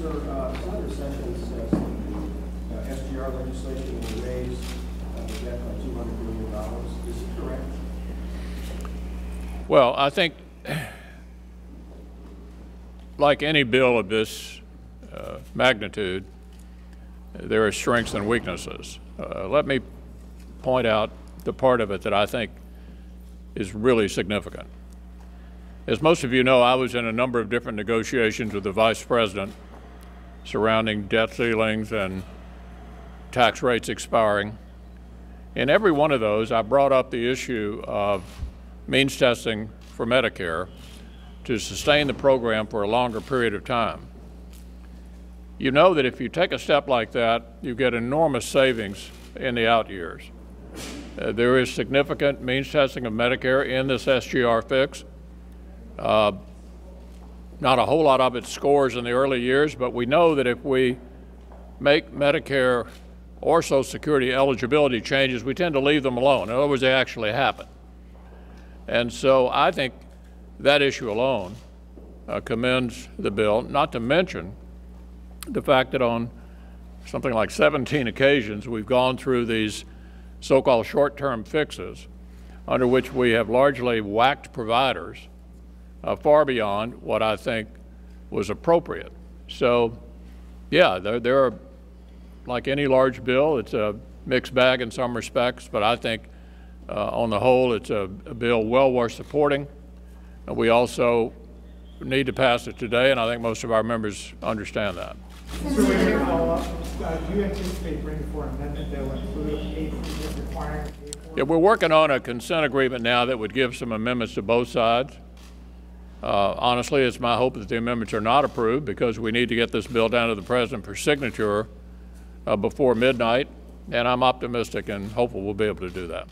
Sir, Senator Sessions says that the SGR legislation will raise the debt by $200 billion. Is he correct? Well, I think, like any bill of this magnitude, there are strengths and weaknesses. Let me point out the part of it that I think is really significant. As most of you know, I was in a number of different negotiations with the Vice President surrounding debt ceilings and tax rates expiring. In every one of those, I brought up the issue of means testing for Medicare to sustain the program for a longer period of time. You know that if you take a step like that, you get enormous savings in the out years. There is significant means testing of Medicare in this SGR fix. Not a whole lot of it scores in the early years, but we know that if we make Medicare or Social Security eligibility changes, we tend to leave them alone. In other words, they actually happen. And so I think that issue alone commends the bill, not to mention the fact that on something like 17 occasions we've gone through these so-called short-term fixes under which we have largely whacked providers far beyond what I think was appropriate. So, yeah, there are, like any large bill, it's a mixed bag in some respects, but I think on the whole it's a bill well worth supporting. And we also need to pass it today, and I think most of our members understand that. So we can follow up. Do you anticipate bringing forward an amendment that will include requiring a pay for? Yeah, we're working on a consent agreement now that would give some amendments to both sides. Honestly, it's my hope that the amendments are not approved because we need to get this bill down to the President for signature before midnight, and I'm optimistic and hopeful we'll be able to do that.